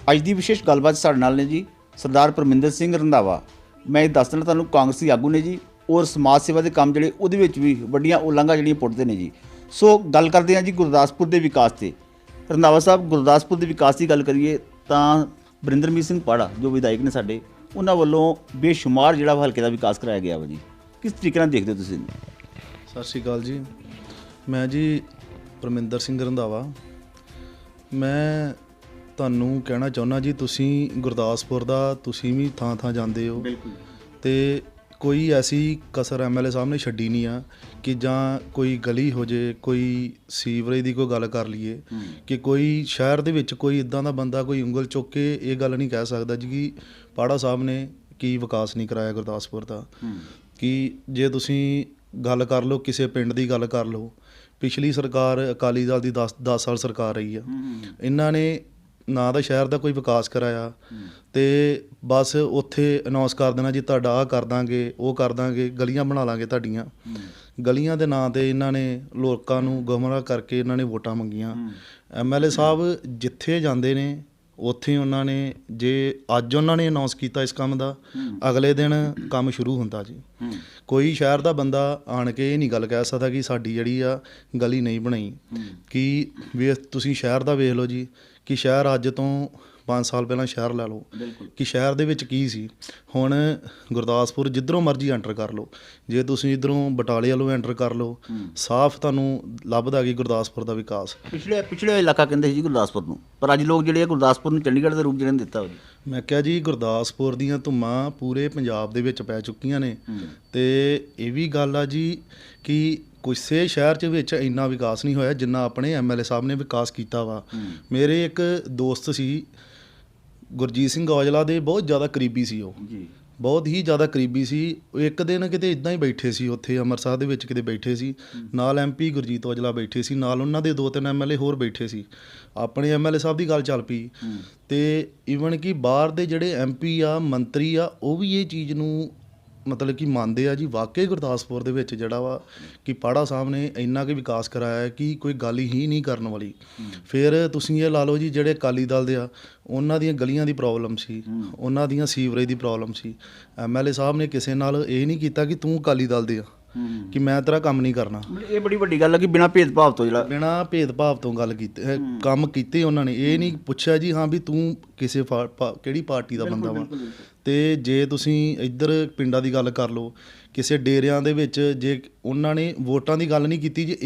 ਅੱਜ ਦੀ ਵਿਸ਼ੇਸ਼ ਗੱਲਬਾਤ ਸਾਡੇ ਨਾਲ ਨੇ ਜੀ ਸਰਦਾਰ ਪਰਮਿੰਦਰ ਸਿੰਘ ਰੰਧਾਵਾ। ਮੈਂ ਇਹ ਦੱਸ ਦੇਣਾ ਤੁਹਾਨੂੰ, ਕਾਂਗਰਸੀ ਆਗੂ ਨੇ ਜੀ, ਔਰ ਸਮਾਜ ਸੇਵਾ ਦੇ ਕੰਮ ਜਿਹੜੇ ਉਹਦੇ ਵਿੱਚ ਵੀ ਵੱਡੀਆਂ ਉਲੰਘਾਂ ਜਿਹੜੀਆਂ ਪੁੱਟਦੇ ਨੇ ਜੀ। ਸੋ ਗੱਲ ਕਰਦੇ ਹਾਂ ਜੀ ਗੁਰਦਾਸਪੁਰ ਦੇ ਵਿਕਾਸ ਤੇ। ਰੰਧਾਵਾ ਸਾਹਿਬ, ਗੁਰਦਾਸਪੁਰ ਦੇ ਵਿਕਾਸ ਦੀ ਗੱਲ ਕਰੀਏ ਤਾਂ ਵਰਿੰਦਰਮੀਤ ਸਿੰਘ ਪਾੜਾ ਜੋ ਵਿਧਾਇਕ ਨੇ ਸਾਡੇ, ਉਹਨਾਂ ਵੱਲੋਂ ਬੇਸ਼ੁਮਾਰ ਜਿਹੜਾ ਹਲਕੇ ਦਾ ਵਿਕਾਸ ਕਰਾਇਆ ਗਿਆ ਵਾ ਜੀ। ਕਿਸ ਤਰੀਕੇ ਨਾਲ ਦੇਖਦੇ ਹੋ ਤੁਸੀਂ? ਸਤਿ ਸ਼੍ਰੀ ਅਕਾਲ ਜੀ। ਮੈਂ ਜੀ ਪਰਮਿੰਦਰ ਸਿੰਘ ਰੰਧਾਵਾ। ਮੈਂ ਤੁਹਾਨੂੰ ਕਹਿਣਾ ਚਾਹੁੰਦਾ ਜੀ, ਤੁਸੀਂ ਗੁਰਦਾਸਪੁਰ ਦਾ ਤੁਸੀਂ ਵੀ ਥਾਂ ਥਾਂ ਜਾਂਦੇ ਹੋ ਬਿਲਕੁਲ। ਤੇ ਕੋਈ ਐਸੀ ਕਸਰ ਐਮਐਲਏ ਸਾਹਿਬ ਨੇ ਛੱਡੀ ਨਹੀਂ ਆ ਕਿ ਜਾਂ ਕੋਈ ਗਲੀ ਹੋ ਜੇ, ਕੋਈ ਸੀਵਰੇਜ ਦੀ ਕੋਈ ਗੱਲ ਕਰ ਲਈਏ ਕਿ ਕੋਈ ਸ਼ਹਿਰ ਦੇ ਵਿੱਚ ਕੋਈ ਇਦਾਂ ਦਾ ਬੰਦਾ ਕੋਈ ਉਂਗਲ ਚੁੱਕ ਕੇ ਇਹ ਗੱਲ ਨਹੀਂ ਕਹਿ ਸਕਦਾ ਜੀ ਕਿ ਪਾੜਾ ਸਾਹਿਬ ਨੇ ਕੀ ਵਿਕਾਸ ਨਹੀਂ ਕਰਾਇਆ ਗੁਰਦਾਸਪੁਰ ਦਾ। ਕਿ ਜੇ ਤੁਸੀਂ ਗੱਲ ਕਰ ਲਓ, ਕਿਸੇ ਪਿੰਡ ਦੀ ਗੱਲ ਕਰ ਲਓ, ਪਿਛਲੀ ਸਰਕਾਰ ਅਕਾਲੀ ਦਲ ਦੀ 10 ਸਾਲ ਸਰਕਾਰ ਰਹੀ ਆ, ਇਹਨਾਂ ਨੇ ਨਾ ਤਾਂ ਸ਼ਹਿਰ ਦਾ ਕੋਈ ਵਿਕਾਸ ਕਰਾਇਆ ਤੇ ਬਸ ਉੱਥੇ ਅਨਾਉਂਸ ਕਰ ਦੇਣਾ ਜੀ ਤੁਹਾਡਾ ਆਹ ਕਰ ਦਾਂਗੇ, ਉਹ ਕਰ ਦਾਂਗੇ, ਗਲੀਆਂ ਬਣਾ ਲਾਂਗੇ ਤੁਹਾਡੀਆਂ। ਗਲੀਆਂ ਦੇ ਨਾਂ 'ਤੇ ਇਹਨਾਂ ਨੇ ਲੋਕਾਂ ਨੂੰ ਗੁੰਮਰਾਹ ਕਰਕੇ ਇਹਨਾਂ ਨੇ ਵੋਟਾਂ ਮੰਗੀਆਂ। ਐਮਐਲਏ ਸਾਹਿਬ ਜਿੱਥੇ ਜਾਂਦੇ ਨੇ ਉੱਥੇ ਉਹਨਾਂ ਨੇ, ਜੇ ਅੱਜ ਉਹਨਾਂ ਨੇ ਅਨਾਉਂਸ ਕੀਤਾ ਇਸ ਕੰਮ ਦਾ, ਅਗਲੇ ਦਿਨ ਕੰਮ ਸ਼ੁਰੂ ਹੁੰਦਾ ਜੀ। ਕੋਈ ਸ਼ਹਿਰ ਦਾ ਬੰਦਾ ਆਣ ਕੇ ਇਹ ਨਹੀਂ ਗੱਲ ਕਹਿ ਸਕਦਾ ਕਿ ਸਾਡੀ ਜਿਹੜੀ ਆ ਗਲੀ ਨਹੀਂ ਬਣਾਈ। ਕਿ ਵੀ ਤੁਸੀਂ ਸ਼ਹਿਰ ਦਾ ਵੇਖ ਲਓ ਜੀ, ਕਿ ਸ਼ਹਿਰ ਅੱਜ ਤੋਂ 5 ਸਾਲ ਪਹਿਲਾਂ ਸ਼ਹਿਰ ਲੈ ਲਓ ਕਿ ਸ਼ਹਿਰ ਦੇ ਵਿੱਚ ਕੀ ਸੀ। ਹੁਣ ਗੁਰਦਾਸਪੁਰ ਜਿੱਧਰੋਂ ਮਰਜ਼ੀ ਐਂਟਰ ਕਰ ਲਓ, ਜੇ ਤੁਸੀਂ ਇੱਧਰੋਂ ਬਟਾਲੇ ਵੱਲੋਂ ਐਂਟਰ ਕਰ ਲਓ, ਸਾਫ਼ ਤੁਹਾਨੂੰ ਲੱਭਦਾ ਕਿ ਗੁਰਦਾਸਪੁਰ ਦਾ ਵਿਕਾਸ। ਪਿਛਲੇ ਇਲਾਕਾ ਕਹਿੰਦੇ ਸੀ ਜੀ ਗੁਰਦਾਸਪੁਰ ਨੂੰ, ਪਰ ਅੱਜ ਲੋਕ ਜਿਹੜੇ ਆ ਗੁਰਦਾਸਪੁਰ ਨੂੰ ਚੰਡੀਗੜ੍ਹ ਦਾ ਰੂਪ ਜਿਹੜੇ ਨੇ ਦਿੱਤਾ ਹੋਇਆ। ਮੈਂ ਕਿਹਾ ਜੀ ਗੁਰਦਾਸਪੁਰ ਦੀਆਂ ਧੁੰਮਾਂ ਪੂਰੇ ਪੰਜਾਬ ਦੇ ਵਿੱਚ ਪੈ ਚੁੱਕੀਆਂ ਨੇ ਤੇ ਇਹ ਵੀ ਗੱਲ ਆ ਜੀ ਕਿ ਕਿਸੇ ਸ਼ਹਿਰ 'ਚ ਵਿੱਚ ਇੰਨਾ ਵਿਕਾਸ ਨਹੀਂ ਹੋਇਆ ਜਿੰਨਾ ਆਪਣੇ ਐਮਐਲਏ ਸਾਹਿਬ ਨੇ ਵਿਕਾਸ ਕੀਤਾ ਵਾ। ਮੇਰੇ ਇੱਕ ਦੋਸਤ ਸੀ ਗੁਰਜੀਤ ਸਿੰਘ ਔਜਲਾ ਦੇ, ਬਹੁਤ ਜ਼ਿਆਦਾ ਕਰੀਬੀ ਸੀ ਉਹ ਜੀ, ਬਹੁਤ ਹੀ ਜ਼ਿਆਦਾ ਕਰੀਬੀ ਸੀ। ਇੱਕ ਦਿਨ ਕਿਤੇ ਇੱਦਾਂ ਹੀ ਬੈਠੇ ਸੀ ਉੱਥੇ ਅੰਮ੍ਰਿਤਸਰ ਦੇ ਵਿੱਚ ਕਿਤੇ ਬੈਠੇ ਸੀ, ਨਾਲ ਐਮਪੀ ਗੁਰਜੀਤ ਔਜਲਾ ਬੈਠੇ ਸੀ, ਨਾਲ ਉਹਨਾਂ ਦੇ 2-3 ਐਮਐਲਏ ਹੋਰ ਬੈਠੇ ਸੀ। ਆਪਣੇ ਐਮਐਲਏ ਸਾਹਿਬ ਦੀ ਗੱਲ ਚੱਲ ਪਈ ਤੇ ਈਵਨ ਕਿ ਬਾਹਰ ਦੇ ਜਿਹੜੇ ਐਮਪੀ ਆ, ਮੰਤਰੀ ਆ, ਉਹ ਵੀ ਇਹ ਚੀਜ਼ ਨੂੰ ਮਤਲਬ ਕਿ ਮੰਨਦੇ ਆ ਜੀ। ਵਾਕਈ ਗੁਰਦਾਸਪੁਰ ਦੇ ਵਿੱਚ ਜਿਹੜਾ ਵਾ ਕਿ ਪਾੜਾ ਸਾਹਿਬ ਨੇ ਇੰਨਾ ਕੁ ਵਿਕਾਸ ਕਰਾਇਆ ਕਿ ਕੋਈ ਗੱਲ ਹੀ ਨਹੀਂ ਕਰਨ ਵਾਲੀ। ਫਿਰ ਤੁਸੀਂ ਇਹ ਲਾ ਲਓ ਜੀ, ਜਿਹੜੇ ਅਕਾਲੀ ਦਲ ਦੇ ਆ ਉਹਨਾਂ ਦੀਆਂ ਗਲੀਆਂ ਦੀ ਪ੍ਰੋਬਲਮ ਸੀ, ਉਹਨਾਂ ਦੀਆਂ ਸੀਵਰੇਜ ਦੀ ਪ੍ਰੋਬਲਮ ਸੀ। ਐਮਐਲਏ ਸਾਹਿਬ ਨੇ ਕਿਸੇ ਨਾਲ ਇਹ ਨਹੀਂ ਕੀਤਾ ਕਿ ਤੂੰ ਅਕਾਲੀ ਦਲ ਦੇ ਆ ਕਿ ਮੈਂ ਤੇਰਾ ਕੰਮ ਨਹੀਂ ਕਰਨਾ। ਇਹ ਬੜੀ ਵੱਡੀ ਗੱਲ ਹੈ ਕਿ ਬਿਨਾਂ ਭੇਦਭਾਵ ਤੋਂ ਜਿਹੜਾ ਬਿਨਾਂ ਭੇਦਭਾਵ ਤੋਂ ਗੱਲ ਕੀਤੀ, ਕੰਮ ਕੀਤੇ ਉਹਨਾਂ ਨੇ। ਇਹ ਨਹੀਂ ਪੁੱਛਿਆ ਜੀ ਹਾਂ ਵੀ ਤੂੰ ਕਿਸੇ ਕਿਹੜੀ ਪਾਰਟੀ ਦਾ ਬੰਦਾ ਵਾ। ਤੇ ਜੇ ਤੁਸੀਂ ਇੱਧਰ ਪਿੰਡਾਂ ਦੀ ਗੱਲ ਕਰ ਲਓ, ਕਿਸੇ ਡੇਰਿਆਂ ਦੇ ਵਿੱਚ ਜੇ ਉਹਨਾਂ ਨੇ ਵੋਟਾਂ ਦੀ ਗੱਲ ਨਹੀਂ ਕੀਤੀ ਜੀ,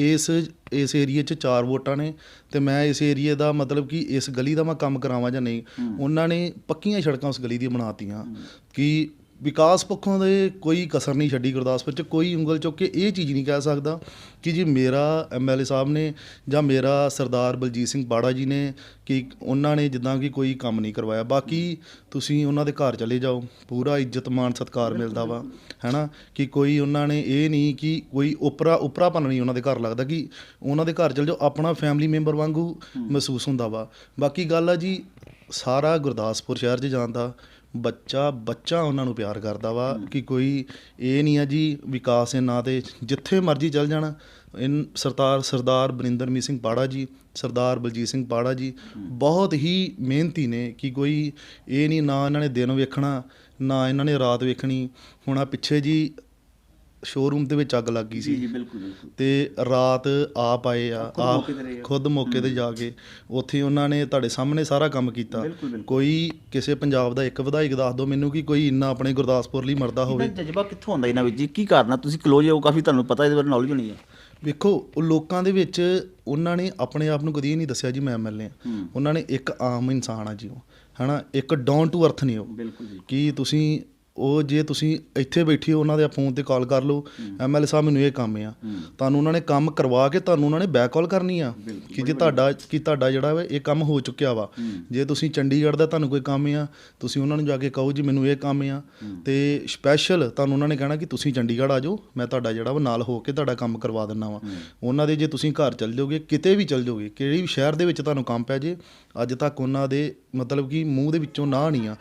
ਇਸ ਏਰੀਏ 'ਚ 4 ਵੋਟਾਂ ਨੇ ਤੇ ਮੈਂ ਇਸ ਏਰੀਏ ਦਾ ਮਤਲਬ ਕਿ ਇਸ ਗਲੀ ਦਾ ਮੈਂ ਕੰਮ ਕਰਾਵਾਂ ਜਾਂ ਨਹੀਂ, ਉਹਨਾਂ ਨੇ ਪੱਕੀਆਂ ਸੜਕਾਂ ਉਸ ਗਲੀ ਦੀਆਂ ਬਣਾਤੀਆਂ। ਕਿ ਵਿਕਾਸ ਪੱਖੋਂ ਦੇ ਕੋਈ ਕਸਰ ਨਹੀਂ ਛੱਡੀ ਗੁਰਦਾਸਪੁਰ 'ਚ। ਕੋਈ ਉਂਗਲ ਚੁੱਕ ਕੇ ਇਹ ਚੀਜ਼ ਨਹੀਂ ਕਹਿ ਸਕਦਾ ਕਿ ਜੀ ਮੇਰਾ ਐਮਐਲਏ ਸਾਹਿਬ ਨੇ ਜਾਂ ਮੇਰਾ ਸਰਦਾਰ ਬਲਜੀਤ ਸਿੰਘ ਪਾੜਾ ਜੀ ਨੇ ਕਿ ਉਹਨਾਂ ਨੇ ਜਿੱਦਾਂ ਕਿ ਕੋਈ ਕੰਮ ਨਹੀਂ ਕਰਵਾਇਆ। ਬਾਕੀ ਤੁਸੀਂ ਉਹਨਾਂ ਦੇ ਘਰ ਚਲੇ ਜਾਓ, ਪੂਰਾ ਇੱਜ਼ਤ ਮਾਣ ਸਤਿਕਾਰ ਮਿਲਦਾ ਵਾ, ਹੈ ਨਾ। ਕਿ ਕੋਈ ਉਹਨਾਂ ਨੇ ਇਹ ਨਹੀਂ ਕਿ ਕੋਈ ਉਪਰਾਪਨ ਨਹੀਂ ਉਹਨਾਂ ਦੇ ਘਰ ਲੱਗਦਾ, ਕਿ ਉਹਨਾਂ ਦੇ ਘਰ ਚਲੇ ਜਾਓ ਆਪਣਾ ਫੈਮਿਲੀ ਮੈਂਬਰ ਵਾਂਗੂ ਮਹਿਸੂਸ ਹੁੰਦਾ ਵਾ। ਬਾਕੀ ਗੱਲ ਆ ਜੀ, ਸਾਰਾ ਗੁਰਦਾਸਪੁਰ ਸ਼ਹਿਰ 'ਚ ਜਾਂਦਾ ਬੱਚਾ ਉਹਨਾਂ ਨੂੰ ਪਿਆਰ ਕਰਦਾ ਵਾ। ਕਿ ਕੋਈ ਇਹ ਨਹੀਂ ਆ ਜੀ ਵਿਕਾਸ ਦੇ ਨਾਂ 'ਤੇ ਜਿੱਥੇ ਮਰਜ਼ੀ ਚੱਲ ਜਾਣਾ। ਸਰਦਾਰ ਵਰਿੰਦਰਮੀਤ ਸਿੰਘ ਪਾੜਾ ਜੀ, ਸਰਦਾਰ ਬਲਜੀਤ ਸਿੰਘ ਪਾੜਾ ਜੀ ਬਹੁਤ ਹੀ ਮਿਹਨਤੀ ਨੇ। ਕਿ ਕੋਈ ਇਹ ਨਹੀਂ, ਨਾ ਇਹਨਾਂ ਨੇ ਦਿਨ ਵੇਖਣਾ ਨਾ ਇਹਨਾਂ ਨੇ ਰਾਤ ਵੇਖਣੀ। ਹੁਣ ਆ ਪਿੱਛੇ ਜੀ ਸ਼ੋਰੂਮ ਦੇ ਵਿੱਚ ਅੱਗ ਲੱਗ ਗਈ ਸੀ ਤੇ ਰਾਤ ਆਪ ਆਏ ਆ, ਆਪ ਖੁਦ ਮੌਕੇ 'ਤੇ ਜਾ ਕੇ ਉੱਥੇ ਉਹਨਾਂ ਨੇ ਤੁਹਾਡੇ ਸਾਹਮਣੇ ਸਾਰਾ ਕੰਮ ਕੀਤਾ। ਕੋਈ ਕਿਸੇ ਪੰਜਾਬ ਦਾ ਇੱਕ ਵਿਧਾਇਕ ਦੱਸ ਦਿਓ ਮੈਨੂੰ ਕਿ ਕੋਈ ਇੰਨਾ ਆਪਣੇ ਗੁਰਦਾਸਪੁਰ ਲਈ ਮਰਦਾ ਹੋਵੇ। ਜਜ਼ਬਾ ਕਿੱਥੋਂ ਆਉਂਦਾ ਇਹਨਾਂ ਵਿੱਚ ਜੀ? ਕੀ ਕਾਰਨ? ਤੁਸੀਂ ਕਲੋਜ਼ ਹੋ ਕਾਫੀ, ਤੁਹਾਨੂੰ ਪਤਾ ਇਹਦੇ ਬਾਰੇ ਨੌਲੇਜ ਹੋਣੀ ਹੈ। ਵੇਖੋ, ਉਹ ਲੋਕਾਂ ਦੇ ਵਿੱਚ ਉਹਨਾਂ ਨੇ ਆਪਣੇ ਆਪ ਨੂੰ ਕਦੀ ਇਹ ਨਹੀਂ ਦੱਸਿਆ ਜੀ ਮੈਂ ਐਮਐਲਏ ਹਾਂ। ਉਹਨਾਂ ਨੇ ਇੱਕ ਆਮ ਇਨਸਾਨ ਆ ਜੀ ਉਹ, ਹੈ ਨਾ, ਇੱਕ ਡਾਊਨ ਟੂ ਅਰਥ ਨੇ ਉਹ। ਕਿ ਤੁਸੀਂ ਉਹ ਜੇ ਤੁਸੀਂ ਇੱਥੇ ਬੈਠੇ ਹੋ ਉਹਨਾਂ ਦੇ ਫੋਨ 'ਤੇ ਕਾਲ ਕਰ ਲਓ, ਐਮਐਲਏ ਸਾਹਿਬ ਮੈਨੂੰ ਇਹ ਕੰਮ ਆ, ਤੁਹਾਨੂੰ ਉਹਨਾਂ ਨੇ ਕੰਮ ਕਰਵਾ ਕੇ ਤੁਹਾਨੂੰ ਉਹਨਾਂ ਨੇ ਬੈਕ ਕਾਲ ਕਰਨੀ ਆ ਕਿ ਜੇ ਤੁਹਾਡਾ ਜਿਹੜਾ ਵਾ ਇਹ ਕੰਮ ਹੋ ਚੁੱਕਿਆ ਵਾ। ਜੇ ਤੁਸੀਂ ਚੰਡੀਗੜ੍ਹ ਦਾ ਤੁਹਾਨੂੰ ਕੋਈ ਕੰਮ ਆ, ਤੁਸੀਂ ਉਹਨਾਂ ਨੂੰ ਜਾ ਕੇ ਕਹੋ ਜੀ ਮੈਨੂੰ ਇਹ ਕੰਮ ਆ, ਤੇ ਸਪੈਸ਼ਲ ਤੁਹਾਨੂੰ ਉਹਨਾਂ ਨੇ ਕਹਿਣਾ ਕਿ ਤੁਸੀਂ ਚੰਡੀਗੜ੍ਹ ਆ ਜਾਓ, ਮੈਂ ਤੁਹਾਡਾ ਜਿਹੜਾ ਵਾ ਨਾਲ ਹੋ ਕੇ ਤੁਹਾਡਾ ਕੰਮ ਕਰਵਾ ਦਿੰਦਾ ਵਾ। ਉਹਨਾਂ ਦੇ ਜੇ ਤੁਸੀਂ ਘਰ ਚੱਲ ਜਾਓਗੇ, ਕਿਤੇ ਵੀ ਚੱਲ ਜਾਓਗੇ, ਕਿਹੜੇ ਵੀ ਸ਼ਹਿਰ ਦੇ ਵਿੱਚ ਤੁਹਾਨੂੰ ਕੰਮ ਪੈ ਜੇ, ਅੱਜ ਤੱਕ ਉਹਨਾਂ ਦੇ ਮਤਲਬ ਕਿ ਮੂੰਹ ਦੇ ਵਿੱਚੋਂ ਨਾ ਨਹੀਂ ਆ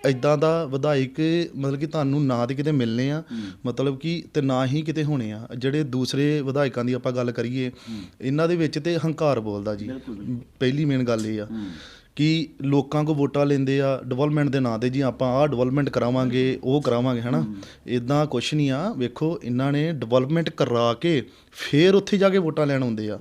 ਇੱਦਾਂ ਦਾ ਵਿਧਾਇਕ ਮਤਲਬ ਕਿ ਤੁਹਾਨੂੰ ਨਾ ਤਾਂ ਕਿਤੇ ਮਿਲਣੇ ਆ ਮਤਲਬ ਕਿ ਤੇ ਨਾ ਹੀ ਕਿਤੇ ਹੋਣੇ ਆ। ਜਿਹੜੇ ਦੂਸਰੇ ਵਿਧਾਇਕਾਂ ਦੀ ਆਪਾਂ ਗੱਲ ਕਰੀਏ, ਇਹਨਾਂ ਦੇ ਵਿੱਚ ਤੇ ਹੰਕਾਰ ਬੋਲਦਾ ਜੀ। ਪਹਿਲੀ ਮੇਨ ਗੱਲ ਇਹ ਆ ਕਿ ਲੋਕਾਂ ਕੋ ਵੋਟਾਂ ਲੈਂਦੇ ਆ ਡਿਵੈਲਪਮੈਂਟ ਦੇ ਨਾਂ 'ਤੇ ਜੀ ਆਪਾਂ ਆਹ ਡਿਵੈਲਪਮੈਂਟ ਕਰਾਵਾਂਗੇ ਉਹ ਕਰਾਵਾਂਗੇ ਹੈ ਨਾ। ਇਦਾਂ ਕੁਛ ਨਹੀਂ ਆ। ਵੇਖੋ ਇਹਨਾਂ ਨੇ ਡਿਵੈਲਪਮੈਂਟ ਕਰਾ ਕੇ ਫਿਰ ਉੱਥੇ ਜਾ ਕੇ ਵੋਟਾਂ ਲੈਣ ਆਉਂਦੇ ਆ।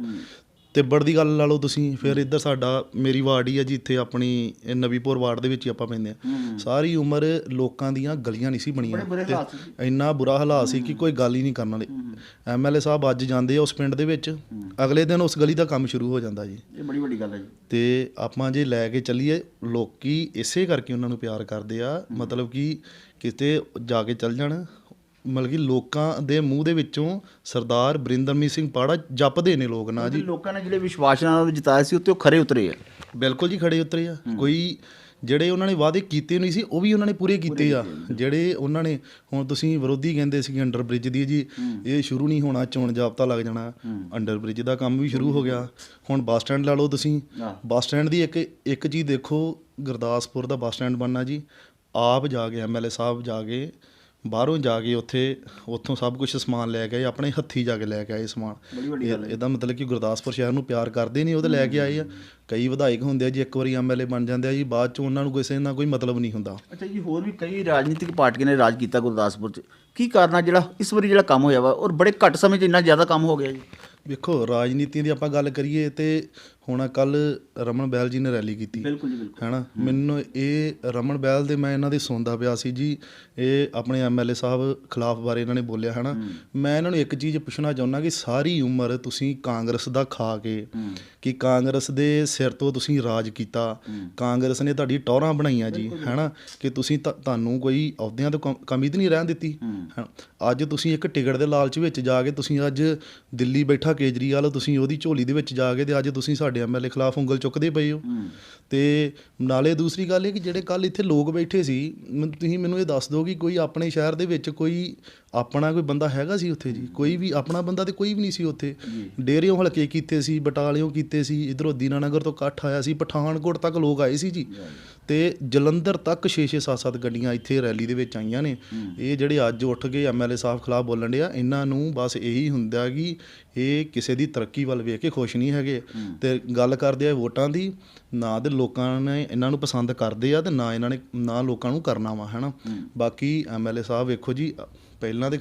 ਤਿੱਬੜ ਦੀ ਗੱਲ ਲਾ ਲਓ ਤੁਸੀਂ, ਫਿਰ ਇੱਧਰ ਸਾਡਾ ਮੇਰੀ ਵਾਰਡ ਹੀ ਆ ਜੀ, ਇੱਥੇ ਆਪਣੀ ਇਹ ਨਵੀਂਪੁਰ ਵਾਰਡ ਦੇ ਵਿੱਚ ਹੀ ਆਪਾਂ ਪੈਂਦੇ ਆ। ਸਾਰੀ ਉਮਰ ਲੋਕਾਂ ਦੀਆਂ ਗਲੀਆਂ ਨਹੀਂ ਸੀ ਬਣੀਆਂ ਤੇ ਇੰਨਾ ਬੁਰਾ ਹਾਲਾਤ ਸੀ ਕਿ ਕੋਈ ਗੱਲ ਹੀ ਨਹੀਂ ਕਰਨ ਵਾਲੇ। ਐਮਐਲਏ ਸਾਹਿਬ ਅੱਜ ਜਾਂਦੇ ਆ ਉਸ ਪਿੰਡ ਦੇ ਵਿੱਚ, ਅਗਲੇ ਦਿਨ ਉਸ ਗਲੀ ਦਾ ਕੰਮ ਸ਼ੁਰੂ ਹੋ ਜਾਂਦਾ ਜੀ। ਇਹ ਬੜੀ ਵੱਡੀ ਗੱਲ ਹੈ ਜੀ। ਤੇ ਆਪਾਂ ਜੇ ਲੈ ਕੇ ਚੱਲੀਏ, ਲੋਕੀ ਇਸੇ ਕਰਕੇ ਉਹਨਾਂ ਨੂੰ ਪਿਆਰ ਕਰਦੇ ਆ, ਮਤਲਬ ਕਿ ਕਿਤੇ ਜਾ ਕੇ ਚੱਲ ਜਾਣ, ਮਤਲਬ ਕਿ ਲੋਕਾਂ ਦੇ ਮੂੰਹ ਦੇ ਵਿੱਚੋਂ ਸਰਦਾਰ ਬਰਿੰਦਰਮੀਤ ਸਿੰਘ ਪਾੜਾ ਜਪਦੇ ਨੇ ਲੋਕ ਨਾ ਜੀ। ਲੋਕਾਂ ਨੇ ਜਿਹੜੇ ਵਿਸ਼ਵਾਸ ਨਾਲ ਜਿਤਾਇਆ ਸੀ ਉੱਤੇ ਉਹ ਖਰੇ ਉਤਰੇ ਆ। ਬਿਲਕੁਲ ਜੀ, ਖੜੇ ਉਤਰੇ ਆ। ਕੋਈ ਜਿਹੜੇ ਉਹਨਾਂ ਨੇ ਵਾਅਦੇ ਕੀਤੇ ਨਹੀਂ ਸੀ ਉਹ ਵੀ ਉਹਨਾਂ ਨੇ ਪੂਰੇ ਕੀਤੇ ਆ। ਜਿਹੜੇ ਉਹਨਾਂ ਨੇ, ਹੁਣ ਤੁਸੀਂ ਵਿਰੋਧੀ ਕਹਿੰਦੇ ਸੀ ਅੰਡਰ ਬ੍ਰਿਜ ਦੀ ਜੀ ਇਹ ਸ਼ੁਰੂ ਨਹੀਂ ਹੋਣਾ, ਚੋਣ ਜਾਬਤਾ ਲੱਗ ਜਾਣਾ। ਅੰਡਰ ਬ੍ਰਿਜ ਦਾ ਕੰਮ ਵੀ ਸ਼ੁਰੂ ਹੋ ਗਿਆ। ਹੁਣ ਬੱਸ ਸਟੈਂਡ ਲਾ ਲਓ ਤੁਸੀਂ, ਬੱਸ ਸਟੈਂਡ ਦੀ ਇੱਕ ਚੀਜ਼ ਦੇਖੋ, ਗੁਰਦਾਸਪੁਰ ਦਾ ਬੱਸ ਸਟੈਂਡ ਬਣਨਾ ਜੀ, ਆਪ ਜਾ ਕੇ ਐਮਐਲਏ ਸਾਹਿਬ ਜਾ ਕੇ ਬਾਹਰੋਂ ਜਾ ਕੇ ਉੱਥੋਂ ਸਭ ਕੁਝ ਸਮਾਨ ਲੈ ਕੇ ਆਏ, ਆਪਣੇ ਹੱਥੀਂ ਜਾ ਕੇ ਲੈ ਕੇ ਆਏ ਸਮਾਨ। ਇਹਦਾ ਮਤਲਬ ਕਿ ਗੁਰਦਾਸਪੁਰ ਸ਼ਹਿਰ ਨੂੰ ਪਿਆਰ ਕਰਦੇ ਨਹੀਂ, ਉਹਦੇ ਲੈ ਕੇ ਆਏ ਆ। ਕਈ ਵਿਧਾਇਕ ਹੁੰਦੇ ਆ ਜੀ, ਇੱਕ ਵਾਰੀ ਐਮਐਲਏ ਬਣ ਜਾਂਦੇ ਆ ਜੀ, ਬਾਅਦ 'ਚ ਉਹਨਾਂ ਨੂੰ ਕਿਸੇ ਨਾਲ ਕੋਈ ਮਤਲਬ ਨਹੀਂ ਹੁੰਦਾ। ਅੱਛਾ ਜੀ, ਹੋਰ ਵੀ ਕਈ ਰਾਜਨੀਤਿਕ ਪਾਰਟੀਆਂ ਨੇ ਰਾਜ ਕੀਤਾ ਗੁਰਦਾਸਪੁਰ 'ਚ, ਕੀ ਕਾਰਨ ਆ ਜਿਹੜਾ ਇਸ ਵਾਰੀ ਜਿਹੜਾ ਕੰਮ ਹੋਇਆ ਵਾ ਔਰ ਬੜੇ ਘੱਟ ਸਮੇਂ 'ਚ ਇੰਨਾ ਜ਼ਿਆਦਾ ਕੰਮ ਹੋ ਗਿਆ ਜੀ? ਵੇਖੋ, ਰਾਜਨੀਤੀ ਦੀ ਆਪਾਂ ਗੱਲ ਕਰੀਏ ਤੇ ਹੁਣ ਕੱਲ ਰਮਨ ਬਹਿਲ ਜੀ ਨੇ ਰੈਲੀ ਕੀਤੀ, ਬਿਲਕੁਲ ਜੀ ਬਿਲਕੁਲ, ਹੈ ਨਾ। ਮੈਨੂੰ ਇਹ ਰਮਨ ਬਹਿਲ ਦੇ ਮੈਂ ਇਹਨਾਂ ਦੀ ਸੁਣਦਾ ਪਿਆ ਸੀ ਜੀ, ਇਹ ਆਪਣੇ ਐਮਐਲਏ ਸਾਹਿਬ ਖਿਲਾਫ ਬਾਰੇ ਇਹਨਾਂ ਨੇ ਬੋਲਿਆ, ਹੈ ਨਾ। ਮੈਂ ਇਹਨਾਂ ਨੂੰ ਇੱਕ ਚੀਜ਼ ਪੁੱਛਣਾ ਚਾਹੁੰਦਾ ਕਿ ਸਾਰੀ ਉਮਰ ਤੁਸੀਂ ਕਾਂਗਰਸ ਦਾ ਖਾ ਕੇ, ਕਿ ਕਾਂਗਰਸ ਦੇ ਸਿਰ ਤੋਂ ਤੁਸੀਂ ਰਾਜ ਕੀਤਾ, ਕਾਂਗਰਸ ਨੇ ਤੁਹਾਡੀ ਟੌਰਾਂ ਬਣਾਈਆਂ ਜੀ, ਹੈ ਨਾ, ਕਿ ਤੁਸੀਂ ਤੁਹਾਨੂੰ ਕੋਈ ਅਹੁਦਿਆਂ ਤੋਂ ਕਮੀ ਤਾਂ ਨਹੀਂ ਰਹਿਣ ਦਿੱਤੀ। ਅੱਜ ਤੁਸੀਂ ਇੱਕ ਟਿਕਟ ਦੇ ਲਾਲਚ ਵਿੱਚ ਜਾ ਕੇ ਤੁਸੀਂ ਅੱਜ ਦਿੱਲੀ ਬੈਠਾ ਕੇਜਰੀਵਾਲ, ਤੁਸੀਂ ਉਹਦੀ ਝੋਲੀ ਦੇ ਵਿੱਚ ਜਾ ਕੇ ਤੇ ਅੱਜ ਤੁਸੀਂ ਸਾਡੇ ਐਮਐਲਏ ਖਿਲਾਫ ਉਂਗਲ ਚੁੱਕਦੇ ਪਏ ਹੋ। ਤੇ ਨਾਲੇ ਦੂਸਰੀ ਗੱਲ ਇਹ ਕਿ ਜਿਹੜੇ ਕੱਲ ਇੱਥੇ ਲੋਕ ਬੈਠੇ ਸੀ, ਤੁਸੀਂ ਮੈਨੂੰ ਇਹ ਦੱਸ ਦਿਓ ਕਿ ਕੋਈ ਆਪਣੇ ਸ਼ਹਿਰ ਦੇ ਵਿੱਚ ਕੋਈ ਆਪਣਾ ਕੋਈ ਬੰਦਾ ਹੈਗਾ ਸੀ ਉੱਥੇ ਜੀ? ਕੋਈ ਵੀ ਆਪਣਾ ਬੰਦਾ ਤੇ ਕੋਈ ਵੀ ਨਹੀਂ ਸੀ ਉੱਥੇ। ਡੇਰਿਓਂ ਹਲਕੇ ਕੀਤੇ ਸੀ, ਬਟਾਲਿਓਂ ਕੀਤੇ ਸੀ, ਇੱਧਰੋਂ ਦੀਨਾਨਗਰ ਤੋਂ ਇਕੱਠ ਆਇਆ ਸੀ, ਪਠਾਨਕੋਟ ਤੱਕ ਲੋਕ ਆਏ ਸੀ ਜੀ, ਤੇ ਜਲੰਧਰ ਤੱਕ 6-6 7-7 ਗੱਡੀਆਂ ਇੱਥੇ ਰੈਲੀ ਦੇ ਵਿੱਚ ਆਈਆਂ ਨੇ। ਇਹ ਜਿਹੜੇ ਅੱਜ ਉੱਠ ਕੇ ਐਮਐਲਏ ਸਾਹਿਬ ਖਿਲਾਫ ਬੋਲਣ ਡਿਆ, ਇਹਨਾਂ ਨੂੰ ਬਸ ਇਹੀ ਹੁੰਦਾ ਕਿ ਇਹ ਕਿਸੇ ਦੀ ਤਰੱਕੀ ਵੱਲ ਵੇਖ ਕੇ ਖੁਸ਼ ਨਹੀਂ ਹੈਗੇ, ਤੇ ਗੱਲ ਕਰਦੇ ਆ ਵੋਟਾਂ ਦੀ। ਨਾ ਤੇ ਲੋਕਾਂ ਨੇ ਇਹਨਾਂ ਨੂੰ ਪਸੰਦ ਕਰਦੇ ਆ ਤੇ ਨਾ ਲੋਕਾਂ ਨੂੰ ਕਰਨਾ ਵਾ, ਹੈ ਨਾ। ਬਾਕੀ ਐਮਐਲਏ ਸਾਹਿਬ ਵੇਖੋ ਜੀ, ਪਹਿਲਾਂ ਤੇ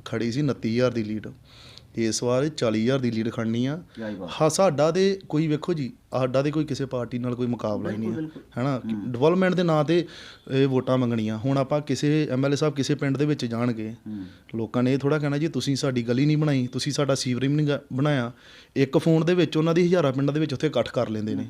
ਖੜੀ ਸੀ 29,000 ਦੀ ਲੀਡ, ਇਸ ਵਾਰ 40,000 ਦੀ ਲੀਡ ਖੜਨੀ ਆ। ਹਾਂ, ਸਾਡਾ ਤੇ ਕੋਈ ਵੇਖੋ ਜੀ, ਸਾਡਾ ਤੇ ਕੋਈ ਕਿਸੇ ਪਾਰਟੀ ਨਾਲ ਕੋਈ ਮੁਕਾਬਲਾ ਹੀ ਨਹੀਂ ਹੈ ਨਾ। ਡਿਵੈਲਪਮੈਂਟ ਦੇ ਨਾਂ 'ਤੇ ਇਹ ਵੋਟਾਂ ਮੰਗਣੀਆਂ। ਹੁਣ ਆਪਾਂ ਕਿਸੇ ਐਮਐਲਏ ਸਾਹਿਬ ਕਿਸੇ ਪਿੰਡ ਦੇ ਵਿੱਚ ਜਾਣਗੇ, ਲੋਕਾਂ ਨੇ ਇਹ ਥੋੜ੍ਹਾ ਕਹਿਣਾ ਜੀ ਤੁਸੀਂ ਸਾਡੀ ਗਲੀ ਨਹੀਂ ਬਣਾਈ, ਤੁਸੀਂ ਸਾਡਾ ਸੀਵਰੇਜ ਨਹੀਂ ਬਣਾਇਆ। ਇੱਕ ਫੋਨ ਦੇ ਵਿੱਚ ਉਹਨਾਂ ਦੀ ਹਜ਼ਾਰਾਂ ਪਿੰਡਾਂ ਦੇ ਵਿੱਚ ਉੱਥੇ ਇਕੱਠ ਕਰ ਲੈਂਦੇ ਨੇ।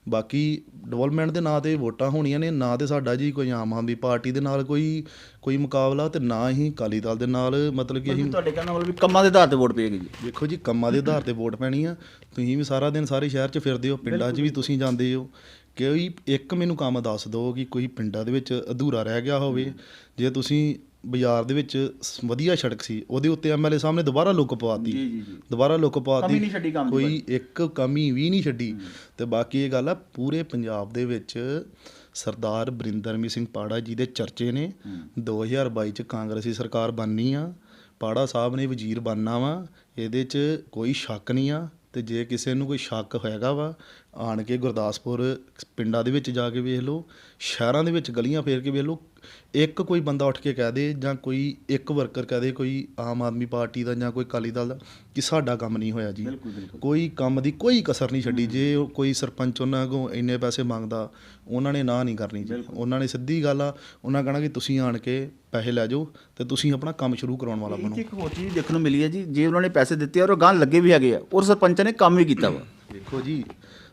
ਬਾਕੀ ਡਿਵੈਲਪਮੈਂਟ ਦੇ ਨਾਂ 'ਤੇ ਵੋਟਾਂ ਹੋਣੀਆਂ ਨੇ, ਨਾ ਤੇ ਸਾਡਾ ਜੀ ਕੋਈ ਆਮ ਆਦਮੀ ਪਾਰਟੀ ਦੇ ਨਾਲ ਕੋਈ ਮੁਕਾਬਲਾ, ਤੇ ਨਾ ਹੀ ਅਕਾਲੀ ਦਲ ਦੇ ਨਾਲ। ਮਤਲਬ ਕਿ ਅਸੀਂ ਤੁਹਾਡੇ ਕਹਿਣ ਨਾਲ ਵੀ ਕੰਮਾਂ ਦੇ ਆਧਾਰ 'ਤੇ ਵੋਟ ਪਏਗੀ ਜੀ? ਵੇਖੋ ਜੀ, ਕੰਮਾਂ ਦੇ ਆਧਾਰ 'ਤੇ ਵੋਟ ਪੈਣੀ ਆ। ਤੁਸੀਂ ਵੀ ਸਾਰਾ ਦਿਨ ਸਾਰੇ ਸ਼ਹਿਰ 'ਚ ਫਿਰਦੇ ਹੋ, ਪਿੰਡਾਂ 'ਚ ਵੀ ਤੁਸੀਂ ਜਾਂਦੇ ਹੋ, ਕੋਈ ਇੱਕ ਮੈਨੂੰ ਕੰਮ ਦੱਸ ਦਿਓ ਕਿ ਕੋਈ ਪਿੰਡਾਂ ਦੇ ਵਿੱਚ ਅਧੂਰਾ ਰਹਿ ਗਿਆ ਹੋਵੇ। ਜੇ ਤੁਸੀਂ ਬਾਜ਼ਾਰ ਦੇ ਵਿੱਚ ਵਧੀਆ ਸੜਕ ਸੀ, ਉਹਦੇ ਉੱਤੇ ਐਮਐਲਏ ਸਾਹਿਬ ਨੇ ਦੁਬਾਰਾ ਲੁੱਕ ਪਵਾਤੀ, ਕੋਈ ਇੱਕ ਕਮੀ ਵੀ ਨਹੀਂ ਛੱਡੀ। ਤੇ ਬਾਕੀ ਇਹ ਗੱਲ ਆ, ਪੂਰੇ ਪੰਜਾਬ ਦੇ ਵਿੱਚ ਸਰਦਾਰ ਬਰਿੰਦਰਮੀਤ ਸਿੰਘ ਪਾੜਾ ਜੀ ਦੇ ਚਰਚੇ ਨੇ। 2022 'ਚ ਕਾਂਗਰਸੀ ਸਰਕਾਰ ਬਣਨੀ ਆ, ਪਾੜਾ ਸਾਹਿਬ ਨੇ ਵਜ਼ੀਰ ਬਣਨਾ ਵਾ, ਇਹਦੇ 'ਚ ਕੋਈ ਸ਼ੱਕ ਨਹੀਂ ਆ। ਤੇ ਜੇ ਕਿਸੇ ਨੂੰ ਕੋਈ ਸ਼ੱਕ ਹੈਗਾ ਵਾ, ਆਣ ਕੇ ਗੁਰਦਾਸਪੁਰ ਪਿੰਡਾਂ ਦੇ ਵਿੱਚ ਜਾ ਕੇ ਵੇਖ ਲਓ, ਸ਼ਹਿਰਾਂ ਦੇ ਵਿੱਚ ਗਲੀਆਂ ਫੇਰ ਕੇ ਵੇਖ ਲਓ। ਇੱਕ ਕੋਈ ਬੰਦਾ ਉੱਠ ਕੇ ਕਹਿ ਦੇ, ਜਾਂ ਕੋਈ ਇੱਕ ਵਰਕਰ ਕਹਿ ਦੇ, ਕੋਈ ਆਮ ਆਦਮੀ ਪਾਰਟੀ ਦਾ ਜਾਂ ਕੋਈ ਅਕਾਲੀ ਦਲ ਦਾ, ਕਿ ਸਾਡਾ ਕੰਮ ਨਹੀਂ ਹੋਇਆ ਜੀ। ਕੋਈ ਕੰਮ ਦੀ ਕੋਈ ਕਸਰ ਨਹੀਂ ਛੱਡੀ। ਜੇ ਕੋਈ ਸਰਪੰਚ ਉਹਨਾਂ ਕੋਲ ਇੰਨੇ ਪੈਸੇ ਮੰਗਦਾ, ਉਹਨਾਂ ਨੇ ਨਾ ਨਹੀਂ ਕਰਨੀ ਜੀ। ਉਹਨਾਂ ਨੇ ਸਿੱਧੀ ਗੱਲ ਆ, ਉਹਨਾਂ ਕਹਿਣਾ ਕਿ ਤੁਸੀਂ ਆਣ ਕੇ ਪੈਸੇ ਲੈ ਜਾਓ ਤੇ ਤੁਸੀਂ ਆਪਣਾ ਕੰਮ ਸ਼ੁਰੂ ਕਰਾਉਣ ਵਾਲਾ ਬਣੋ। ਇੱਕ ਹੋਰ ਚੀਜ਼ ਦੇਖਣ ਨੂੰ ਮਿਲੀ ਹੈ ਜੀ, ਜੇ ਉਹਨਾਂ ਨੇ ਪੈਸੇ ਦਿੱਤੇ ਔਰ ਉਹ ਗਾਂ ਲੱਗੇ ਵੀ ਹੈਗੇ ਆ, ਔਰ ਸਰਪੰਚ ਨੇ ਕੰਮ ਵੀ ਕੀਤਾ ਵਾ। ਦੇਖੋ ਜੀ,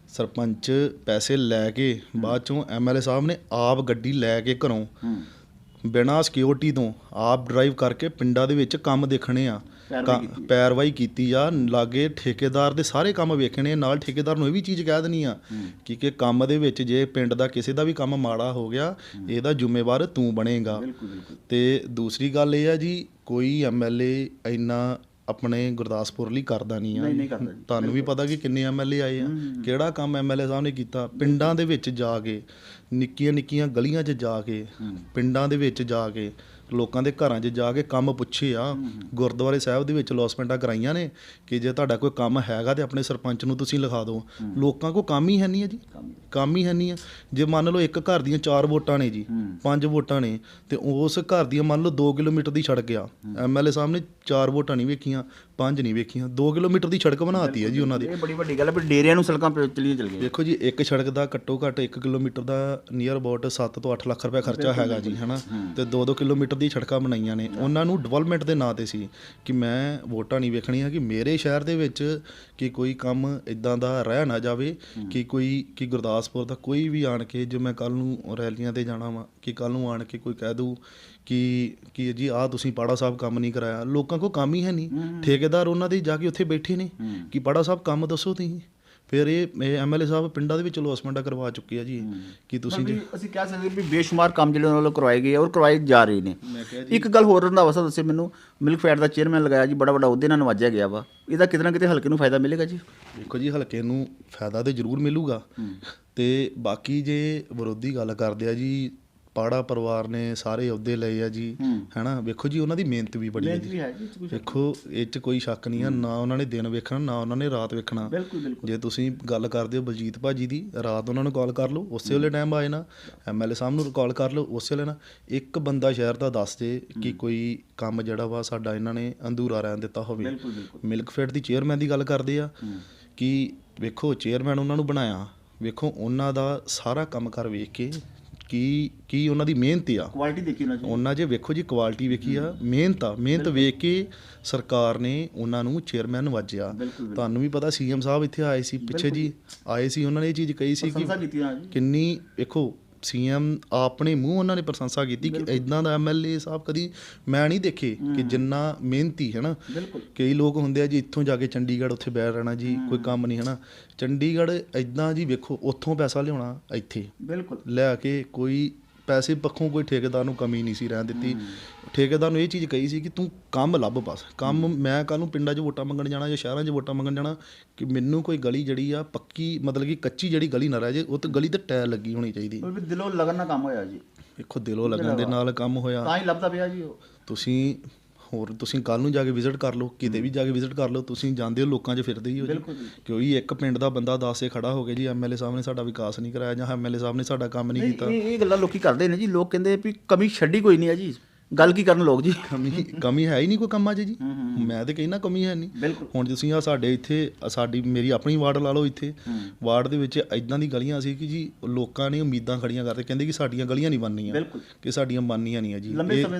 ਸਰਪੰਚ ਪੈਸੇ ਲੈ ਕੇ ਬਾਅਦ ਚੋਂ ਐਮਐਲਏ ਸਾਹਿਬ ਨੇ ਆਪ ਗੱਡੀ ਲੈ ਕੇ ਘਰੋਂ ਬਿਨਾਂ ਸਿਕਿਉਰਿਟੀ ਤੋਂ ਆਪ ਡਰਾਈਵ ਕਰਕੇ ਪਿੰਡਾਂ ਦੇ ਵਿੱਚ ਕੰਮ ਦੇਖਣੇ ਆ, ਪੈਰਵਾਈ ਕੀਤੀ ਆ, ਲਾਗੇ ਠੇਕੇਦਾਰ ਦੇ ਸਾਰੇ ਕੰਮ ਵੇਖਣੇ। ਨਾਲ ਠੇਕੇਦਾਰ ਨੂੰ ਇਹ ਵੀ ਚੀਜ਼ ਕਹਿ ਦੇਣੀ ਆ ਕਿ ਕੰਮ ਦੇ ਵਿੱਚ ਜੇ ਪਿੰਡ ਦਾ ਕਿਸੇ ਦਾ ਵੀ ਕੰਮ ਮਾੜਾ ਹੋ ਗਿਆ, ਇਹਦਾ ਜ਼ਿੰਮੇਵਾਰ ਤੂੰ ਬਣੇਗਾ। ਤੇ ਦੂਸਰੀ ਗੱਲ ਇਹ ਆ ਜੀ, ਕੋਈ ਐਮਐਲਏ ਇੰਨਾ ਆਪਣੇ ਗੁਰਦਾਸਪੁਰ ਲਈ ਕਰਦਾ ਨਹੀਂ ਆ। ਤੁਹਾਨੂੰ ਵੀ ਪਤਾ ਕਿ ਕਿੰਨੇ ਐਮਐਲਏ ਆਏ ਆ, ਕਿਹੜਾ ਕੰਮ ਐਮਐਲਏ ਸਾਹਿਬ ਨੇ ਕੀਤਾ? ਪਿੰਡਾਂ ਦੇ ਵਿੱਚ ਜਾ ਕੇ, ਨਿੱਕੀਆਂ ਨਿੱਕੀਆਂ ਗਲੀਆਂ 'ਚ ਜਾ ਕੇ, ਪਿੰਡਾਂ ਦੇ ਵਿੱਚ ਜਾ ਕੇ ਲੋਕਾਂ ਦੇ ਘਰਾਂ 'ਚ ਜਾ ਕੇ ਕੰਮ ਪੁੱਛੇ ਆ। ਗੁਰਦੁਆਰੇ ਸਾਹਿਬ ਦੇ ਵਿੱਚ ਲੌਸਮੈਂਟਾਂ ਕਰਾਈਆਂ ਨੇ ਕਿ ਜੇ ਤੁਹਾਡਾ ਕੋਈ ਕੰਮ ਹੈਗਾ ਤੇ ਆਪਣੇ ਸਰਪੰਚ ਨੂੰ ਤੁਸੀਂ ਲਿਖਾ ਦਿਓ। ਲੋਕਾਂ ਕੋਲ ਕੰਮ ਹੀ ਹੈ ਨਹੀਂ ਹੈ ਜੀ, ਕੰਮ ਹੀ ਹੈ ਨਹੀਂ ਆ। ਜੇ ਮੰਨ ਲਓ ਇੱਕ ਘਰ ਦੀਆਂ 4 ਵੋਟਾਂ ਨੇ ਜੀ, 5 ਵੋਟਾਂ ਨੇ, ਤੇ ਉਸ ਘਰ ਦੀਆਂ ਮੰਨ ਲਓ 2 ਕਿਲੋਮੀਟਰ ਦੀ ਸੜਕ ਆ, ਐਮਐਲਏ ਸਾਹਿਬ ਨੇ 4 ਵੋਟਾਂ ਨਹੀਂ ਵੇਖੀਆਂ, 5 ਨਹੀਂ ਵੇਖੀਆਂ, 2 ਕਿਲੋਮੀਟਰ ਦੀ ਸੜਕ ਬਣਾਤੀ ਹੈ ਜੀ ਉਹਨਾਂ ਦੀ। ਇਹ ਬੜੀ ਵੱਡੀ ਗੱਲ ਹੈ ਵੀ ਡੇਰਿਆਂ ਨੂੰ ਸੜਕਾਂ ਚਲੀਆਂ ਚਲ ਗਈਆਂ। ਦੇਖੋ ਜੀ, ਇੱਕ ਸੜਕ ਦਾ ਘੱਟੋ ਘੱਟ 1 ਕਿਲੋਮੀਟਰ ਦਾ ਨੀਅਰ ਅਬਾਊਟ 7 ਤੋਂ 8 ਲੱਖ ਰੁਪਏ ਖਰਚਾ ਹੈਗਾ ਜੀ, ਹੈ ਨਾ। ਤੇ 2-2 ਕਿਲੋਮੀਟਰ ਦੀ ਸੜਕਾਂ ਬਣਾਈਆਂ ਨੇ ਉਹਨਾਂ ਨੂੰ ਡਿਵੈਲਪਮੈਂਟ ਦੇ ਨਾਂ 'ਤੇ ਸੀ ਕਿ ਮੈਂ ਵੋਟਾਂ ਨਹੀਂ ਵੇਖਣੀਆਂ ਕਿ ਮੇਰੇ ਸ਼ਹਿਰ ਦੇ ਵਿੱਚ ਕਿ ਕੋਈ ਕੰਮ ਇਦਾਂ ਦਾ ਰਹਿ ਨਾ ਜਾਵੇ ਕਿ ਗੁਰਦਾਸਪੁਰ ਦਾ ਕੋਈ ਵੀ ਆਣ ਕੇ, ਜੋ ਮੈਂ ਕੱਲ੍ਹ ਨੂੰ ਰੈਲੀਆਂ 'ਤੇ ਜਾਣਾ ਵਾ, ਕਿ ਕੱਲ੍ਹ ਨੂੰ ਆਣ ਕੇ ਕੋਈ ਕਹਿ ਦੂ ਕਿ ਜੀ ਆਹ ਤੁਸੀਂ ਪਾੜਾ ਸਾਹਿਬ ਕੰਮ ਨਹੀਂ ਕਰਾਇਆ। ਲੋਕਾਂ ਕੋਲ ਕੰਮ ਹੀ ਹੈ ਨਹੀਂ, ਠੇਕੇਦਾਰ ਉਹਨਾਂ ਦੇ ਜਾ ਕੇ ਉੱਥੇ ਬੈਠੇ ਨੇ ਕਿ ਪਾੜਾ ਸਾਹਿਬ ਕੰਮ ਦੱਸੋ ਤੁਸੀਂ। ਫਿਰ ਇਹ ਐਮਐਲਏ ਸਾਹਿਬ ਪਿੰਡਾਂ ਦੇ ਵਿੱਚ ਲੌਸਮੈਂਟਾਂ ਕਰਵਾ ਚੁੱਕੇ ਆ ਜੀ ਕਿ ਤੁਸੀਂ ਅਸੀਂ ਕਹਿ ਸਕਦੇ ਵੀ ਬੇਸ਼ੁਮਾਰ ਕੰਮ ਜਿਹੜੇ ਉਹਨਾਂ ਵੱਲੋਂ ਕਰਵਾਏ ਗਏ ਔਰ ਕਰਵਾਏ ਜਾ ਰਹੇ ਨੇ। ਇੱਕ ਗੱਲ ਹੋਰ ਰੰਧਾਵਾ ਸਾਹਿਬ ਦੱਸੇ ਮੈਨੂੰ, ਮਿਲਕ ਫੈਡ ਦਾ ਚੇਅਰਮੈਨ ਲਗਾਇਆ ਜੀ, ਬੜਾ ਵੱਡਾ ਅਹੁਦੇ ਨਾਲ ਨਵਾਜਿਆ ਗਿਆ ਵਾ, ਇਹਦਾ ਕਿਤੇ ਨਾ ਕਿਤੇ ਹਲਕੇ ਨੂੰ ਫਾਇਦਾ ਮਿਲੇਗਾ ਜੀ? ਦੇਖੋ ਜੀ, ਹਲਕੇ ਨੂੰ ਫਾਇਦਾ ਤੇ ਜ਼ਰੂਰ ਮਿਲੂਗਾ। ਤੇ ਬਾਕੀ ਜੇ ਵਿਰੋਧੀ ਗੱਲ ਕਰਦੇ ਆ ਜੀ, ਪਾੜਾ ਪਰਿਵਾਰ ਨੇ ਸਾਰੇ ਅਹੁਦੇ ਲਏ ਆ ਜੀ, ਹੈ ਨਾ। ਵੇਖੋ ਜੀ, ਉਹਨਾਂ ਦੀ ਮਿਹਨਤ ਵੀ ਬੜੀ ਹੈ ਜੀ। ਵੇਖੋ, ਇਹ 'ਚ ਕੋਈ ਸ਼ੱਕ ਨਹੀਂ ਆ, ਨਾ ਉਹਨਾਂ ਨੇ ਦਿਨ ਵੇਖਣਾ ਨਾ ਉਹਨਾਂ ਨੇ ਰਾਤ ਵੇਖਣਾ। ਜੇ ਤੁਸੀਂ ਗੱਲ ਕਰਦੇ ਹੋ ਬਲਜੀਤ ਭਾਜੀ ਦੀ, ਰਾਤ ਉਹਨਾਂ ਨੂੰ ਕਾਲ ਕਰ ਲਓ, ਉਸੇ ਵੇਲੇ ਟਾਈਮ ਆ ਜਾਣਾ। ਐਮਐਲਏ ਸਾਹਿਬ ਨੂੰ ਕਾਲ ਕਰ ਲਓ, ਉਸੇ ਵੇਲੇ ਨਾ। ਇੱਕ ਬੰਦਾ ਸ਼ਹਿਰ ਦਾ ਦੱਸ ਦੇ ਕਿ ਕੋਈ ਕੰਮ ਜਿਹੜਾ ਵਾ ਸਾਡਾ ਇਹਨਾਂ ਨੇ ਅਧੂਰਾ ਰਹਿਣ ਦਿੱਤਾ ਹੋਵੇ। ਮਿਲਕ ਫੈਡ ਦੀ ਚੇਅਰਮੈਨ ਦੀ ਗੱਲ ਕਰਦੇ ਆ ਕਿ ਵੇਖੋ, ਚੇਅਰਮੈਨ ਉਹਨਾਂ ਨੂੰ ਬਣਾਇਆ, ਵੇਖੋ ਉਹਨਾਂ ਦਾ ਸਾਰਾ ਕੰਮ ਕਰ ਵੇਖ ਕੇ ਕੀ ਉਹਨਾਂ ਦੀ ਮਿਹਨਤ ਆ, ਕੁਆਲਿਟੀ ਦੇਖੀ ਉਹਨਾਂ 'ਚ। ਵੇਖੋ ਜੀ, ਕੁਆਲਿਟੀ ਵੇਖੀ ਆ, ਮਿਹਨਤ ਵੇਖ ਕੇ ਸਰਕਾਰ ਨੇ ਉਹਨਾਂ ਨੂੰ ਚੇਅਰਮੈਨ ਨਵਾਜਿਆ। ਤੁਹਾਨੂੰ ਵੀ ਪਤਾ, ਸੀਐਮ ਸਾਹਿਬ ਇੱਥੇ ਆਏ ਸੀ ਪਿੱਛੇ ਜੀ, ਆਏ ਸੀ, ਉਹਨਾਂ ਨੇ ਇਹ ਚੀਜ਼ ਕਹੀ ਸੀ ਕਿ ਕਿੰਨੀ, ਵੇਖੋ ਸੀਐਮ ਆਪਣੇ ਮੂੰਹ ਉਹਨਾਂ ਨੇ ਪ੍ਰਸ਼ੰਸਾ ਕੀਤੀ ਕਿ ਇਦਾਂ ਦਾ ਐਮਐਲਏ ਸਾਹਿਬ ਕਦੀ ਮੈਂ ਨਹੀਂ ਦੇਖੇ ਕਿ ਜਿੰਨਾ ਮਿਹਨਤੀ, ਹੈ ਨਾ। ਕਈ ਲੋਕ ਹੁੰਦੇ ਆ ਜੀ, ਇੱਥੋਂ ਜਾ ਕੇ ਚੰਡੀਗੜ੍ਹ ਉੱਥੇ ਬੈਠ ਰਹਿਣਾ ਜੀ, ਕੋਈ ਕੰਮ ਨਹੀਂ, ਹੈ ਨਾ। ਚੰਡੀਗੜ੍ਹ ਇਦਾਂ ਜੀ, ਵੇਖੋ ਉੱਥੋਂ ਪੈਸਾ ਲਿਆਉਣਾ ਇੱਥੇ ਲੈ ਕੇ, ਕੋਈ ਪੈਸੇ ਪੱਖੋਂ ਕੋਈ ਠੇਕੇਦਾਰ ਨੂੰ ਕਮੀ ਨਹੀਂ ਸੀ ਰਹਿਣ ਦਿੱਤੀ। ਠੇਕੇਦਾਰ ਨੂੰ ਇਹ ਚੀਜ਼ ਕਹੀ ਸੀ ਕਿ ਤੂੰ ਕੰਮ ਲੱਭ, ਬਸ ਕੰਮ। ਮੈਂ ਕੱਲ੍ਹ ਨੂੰ ਪਿੰਡਾਂ 'ਚ ਵੋਟਾਂ ਮੰਗਣ ਜਾਣਾ ਜਾਂ ਸ਼ਹਿਰਾਂ 'ਚ ਵੋਟਾਂ ਮੰਗਣ ਜਾਣਾ, ਕਿ ਮੈਨੂੰ ਕੋਈ ਗਲੀ ਜਿਹੜੀ ਆ ਪੱਕੀ, ਮਤਲਬ ਕਿ ਕੱਚੀ ਜਿਹੜੀ ਗਲੀ ਨਾ ਰਹਿ ਜੇ, ਉਹ ਤੇ ਗਲੀ ਤੇ ਟਾਇਲ ਲੱਗੀ ਹੋਣੀ ਚਾਹੀਦੀ। ਦਿਲੋਂ ਲਗਨ ਨਾਲ ਕੰਮ ਹੋਇਆ ਜੀ। ਵੇਖੋ, ਦਿਲੋਂ ਲਗਨ ਦੇ ਨਾਲ ਕੰਮ ਹੋਇਆ, ਤਾਂ ਹੀ ਲੱਭਦਾ ਪਿਆ ਜੀ। ਤੁਸੀਂ ਕੱਲ੍ਹ ਨੂੰ ਜਾ ਕੇ ਵਿਜ਼ਿਟ ਕਰ ਲਓ, ਕਿਤੇ ਵੀ ਜਾ ਕੇ ਵਿਜ਼ਿਟ ਕਰ ਲਓ, ਤੁਸੀਂ ਜਾਂਦੇ ਹੋ ਲੋਕਾਂ 'ਚ ਫਿਰਦੇ ਹੀ ਹੋ ਜੀ। ਕਿਉਂਕਿ ਇੱਕ ਪਿੰਡ ਦਾ ਬੰਦਾ 10 ਖੜਾ ਹੋ ਕੇ ਜੀ ਐਮਐਲਏ ਸਾਹਿਬ ਨੇ ਸਾਡਾ ਵਿਕਾਸ ਨਹੀਂ ਕਰਾਇਆ ਜਾਂ ਐਮਐਲਏ ਸਾਹਿਬ ਨੇ ਸਾਡਾ ਕੰਮ ਨਹੀਂ ਕੀਤਾ। ਇਹ ਗੱਲਾਂ ਲੋਕੀ ਕਰਦੇ ਨੇ ਜੀ। ਲੋਕ ਕਹਿੰਦੇ ਵੀ ਕਮੀ ਛੱਡੀ ਕੋਈ ਨਹੀਂ ਹੈ ਜੀ, ਗੱਲ ਕੀ ਕਰਨ ਲੋਕ ਜੀ। ਕਮੀ ਹੈ ਹੀ ਨਹੀਂ ਕੋਈ ਕੰਮਾਂ 'ਚ ਜੀ। ਮੈਂ ਤਾਂ ਕਹਿੰਦਾ ਕਮੀ ਹੈ ਨਹੀਂ। ਹੁਣ ਤੁਸੀਂ ਆ ਸਾਡੇ ਇੱਥੇ, ਮੇਰੀ ਆਪਣੀ ਵਾਰਡ ਲਾ ਲਓ, ਇੱਥੇ ਵਾਰਡ ਦੇ ਵਿੱਚ ਇੱਦਾਂ ਦੀ ਗਲੀਆਂ ਸੀ ਕਿ ਜੀ ਲੋਕਾਂ ਨੇ ਉਮੀਦਾਂ ਖੜੀਆਂ ਕਰਦੇ, ਕਹਿੰਦੇ ਕਿ ਸਾਡੀਆਂ ਗਲੀਆਂ ਨਹੀਂ ਬਣਨੀਆਂ, ਕਿ ਸਾਡੀਆਂ ਬਣਨੀਆਂ ਨਹੀਂ ਆ ਜੀ।